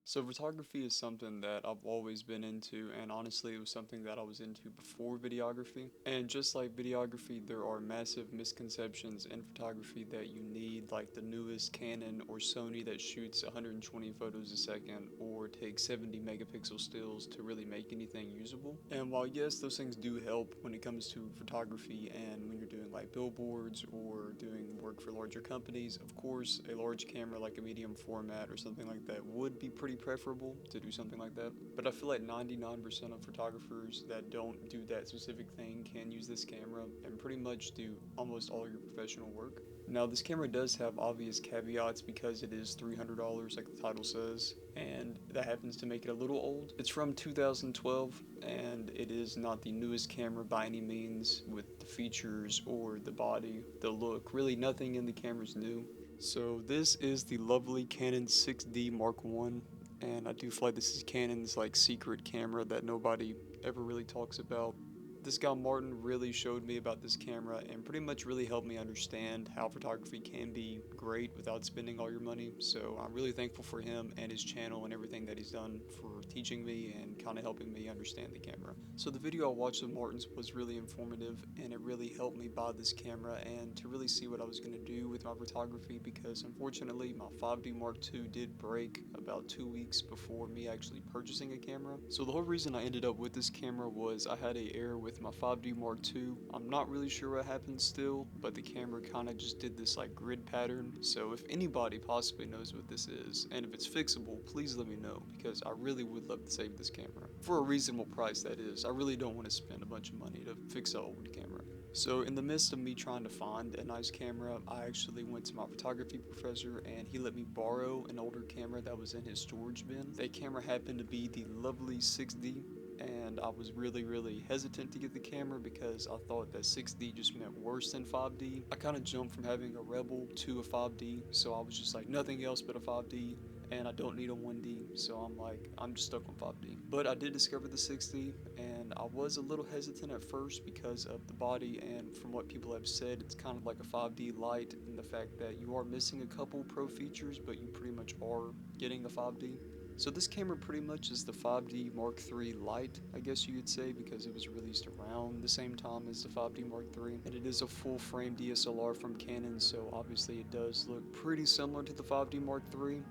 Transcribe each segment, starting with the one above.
So photography is something that I've always been into, and honestly it was something that I was into before videography. And just like videography, there are massive misconceptions in photography that you need like the newest Canon or Sony that shoots 120 photos a second or takes 70 megapixel stills to really make anything usable. And while yes, those things do help when it comes to photography and when you're doing like billboards or doing work for larger companies, of course a large camera like a medium format or something like that would be pretty preferable to do something like that. But I feel like 99% of photographers that don't do that specific thing can use this camera and pretty much do almost all your professional work. Now, this camera does have obvious caveats because it is $300, like the title says, and that happens to make it a little old. It's from 2012, and it is not the newest camera by any means with the features or the body, the look. Really, nothing in the camera is new. So this is the lovely Canon 6D Mark I, and I do feel like this is Canon's like secret camera that nobody ever really talks about. This guy Martin really showed me about this camera and pretty much really helped me understand how photography can be great without spending all your money. So I'm really thankful for him and his channel and everything that he's done for teaching me and kind of helping me understand the camera. So the video I watched of Martin's was really informative and it really helped me buy this camera and to really see what I was going to do with my photography, because unfortunately my 5D Mark II did break about 2 weeks before me actually purchasing a camera. So the whole reason I ended up with this camera was I had a error with my 5D Mark II. I'm not really sure what happened still, but the camera kind of just did this like grid pattern. So if anybody possibly knows what this is, and if it's fixable, please let me know, because I really would love to save this camera. For a reasonable price, that is. I really don't want to spend a bunch of money to fix an old camera. So in the midst of me trying to find a nice camera, I actually went to my photography professor and he let me borrow an older camera that was in his storage bin. That camera happened to be the lovely 6D, and I was really hesitant to get the camera because I thought that 6D just meant worse than 5D. I kind of jumped from having a Rebel to a 5D, so I was just like nothing else but a 5D, and I don't need a 1D, so I'm like, I'm just stuck on 5D. But I did discover the 6D, and I was a little hesitant at first because of the body, and from what people have said, it's kind of like a 5D Lite in the fact that you are missing a couple pro features, but you pretty much are getting a 5D. So this camera pretty much is the 5D Mark III Lite, I guess you could say, because it was released around the same time as the 5D Mark III, and it is a full-frame DSLR from Canon, so obviously it does look pretty similar to the 5D Mark III.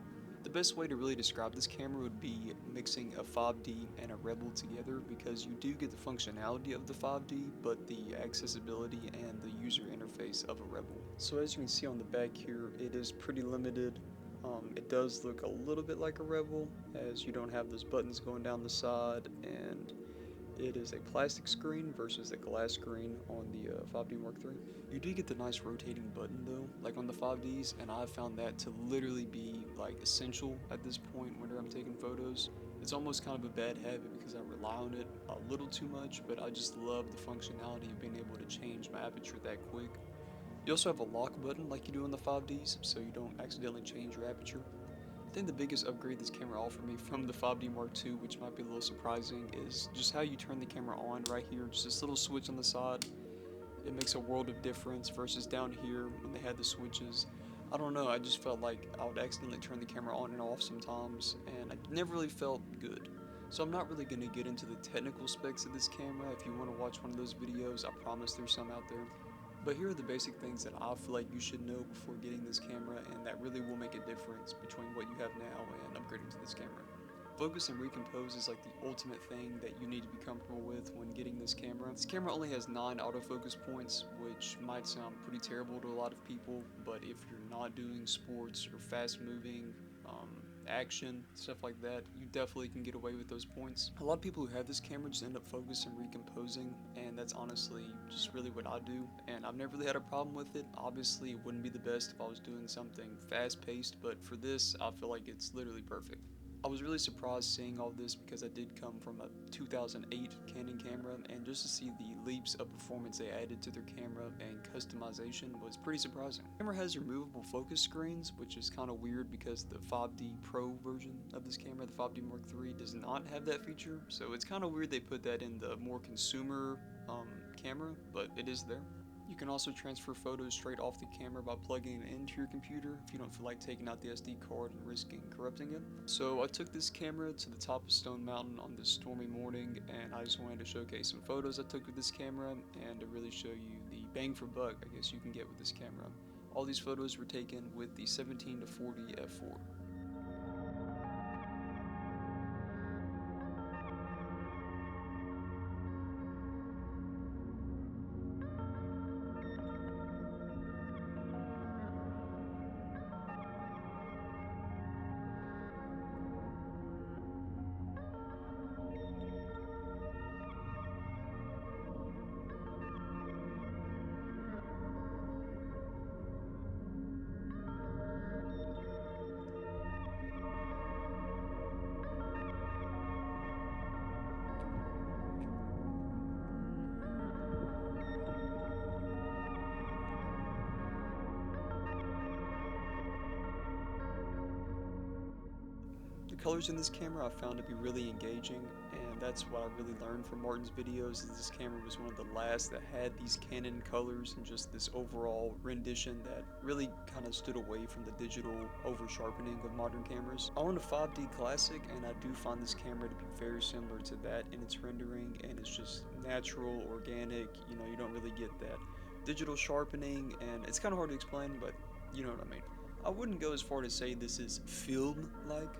The best way to really describe this camera would be mixing a 5D and a Rebel together, because you do get the functionality of the 5D, but the accessibility and the user interface of a Rebel. So as you can see on the back here, it is pretty limited. It does look a little bit like a Rebel, as you don't have those buttons going down the side, and it is a plastic screen versus a glass screen on the 5D Mark III. You do get the nice rotating button though, like on the 5Ds, and I've found that to literally be like essential at this point whenever I'm taking photos. It's almost kind of a bad habit because I rely on it a little too much, but I just love the functionality of being able to change my aperture that quick. You also have a lock button like you do on the 5Ds, so you don't accidentally change your aperture. I think the biggest upgrade this camera offered me from the 5D Mark II, which might be a little surprising, is just how you turn the camera on right here. Just this little switch on the side. It makes a world of difference versus down here when they had the switches. I don't know, I just felt like I would accidentally turn the camera on and off sometimes, and I never really felt good. So I'm not really going to get into the technical specs of this camera. If you want to watch one of those videos, I promise there's some out there. But here are the basic things that I feel like you should know before getting this camera, and that really will make a difference between what you have now and upgrading to this camera. Focus and recompose is like the ultimate thing that you need to be comfortable with when getting this camera. This camera only has 9 autofocus points, which might sound pretty terrible to a lot of people, but if you're not doing sports or fast moving, action, stuff like that, you definitely can get away with those points. A lot of people who have this camera just end up focusing and recomposing, and that's honestly just really what I do, and I've never really had a problem with it. Obviously, it wouldn't be the best if I was doing something fast paced, but for this, I feel like it's literally perfect. I was really surprised seeing all this because I did come from a 2008 Canon camera, and just to see the leaps of performance they added to their camera and customization was pretty surprising. The camera has removable focus screens, which is kind of weird because the 5D Pro version of this camera, the 5D Mark III, does not have that feature, so it's kind of weird they put that in the more consumer camera, but it is there. You can also transfer photos straight off the camera by plugging it into your computer if you don't feel like taking out the SD card and risking corrupting it. So I took this camera to the top of Stone Mountain on this stormy morning, and I just wanted to showcase some photos I took with this camera and to really show you the bang for buck I guess you can get with this camera. All these photos were taken with the 17 to 40 f4. The colors in this camera I found to be really engaging, and that's what I really learned from Martin's videos, is this camera was one of the last that had these Canon colors and just this overall rendition that really kind of stood away from the digital over sharpening of modern cameras. I own a 5D Classic, and I do find this camera to be very similar to that in its rendering, and it's just natural, organic, you don't really get that digital sharpening, and it's kind of hard to explain, but you know what I mean. I wouldn't go as far to say this is film-like,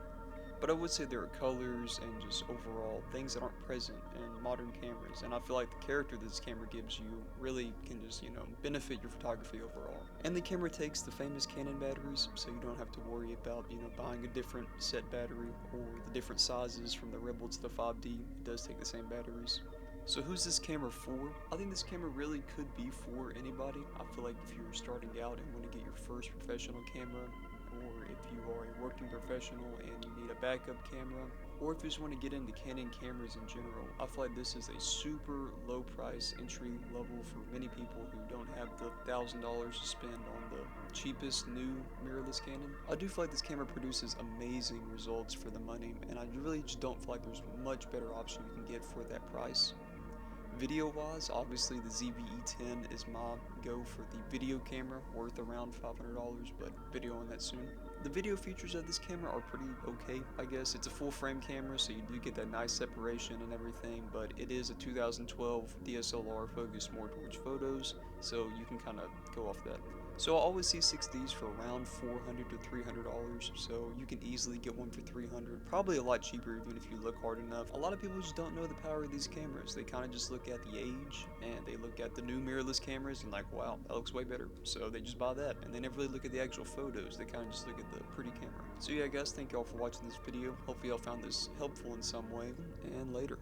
but I would say there are colors and just overall things that aren't present in modern cameras, and I feel like the character this camera gives you really can just, benefit your photography overall. And the camera takes the famous Canon batteries, so you don't have to worry about, buying a different set battery or the different sizes from the Rebel to the 5D. It does take the same batteries. So who's this camera for? I think this camera really could be for anybody. I feel like if you're starting out and want to get your first professional camera, or if you are a working professional and you need a backup camera, or if you just want to get into Canon cameras in general, I feel like this is a super low price entry level for many people who don't have the $1,000 to spend on the cheapest new mirrorless Canon. I do feel like this camera produces amazing results for the money, and I really just don't feel like there's much better option you can get for that price. Video wise, obviously the ZV-E10 is my go for the video camera, worth around $500, but video on that soon. The video features of this camera are pretty okay, I guess. It's a full frame camera, so you do get that nice separation and everything, but it is a 2012 DSLR focused more towards photos, so you can kind of go off that. So I always see 6Ds for around $400 to $300, so you can easily get one for $300, probably a lot cheaper even if you look hard enough. A lot of people just don't know the power of these cameras. They kind of just look at the age, and they look at the new mirrorless cameras and like, wow, that looks way better, so they just buy that, and they never really look at the actual photos. They kind of just look at the pretty camera. So yeah guys, thank y'all for watching this video. Hopefully y'all found this helpful in some way, and later.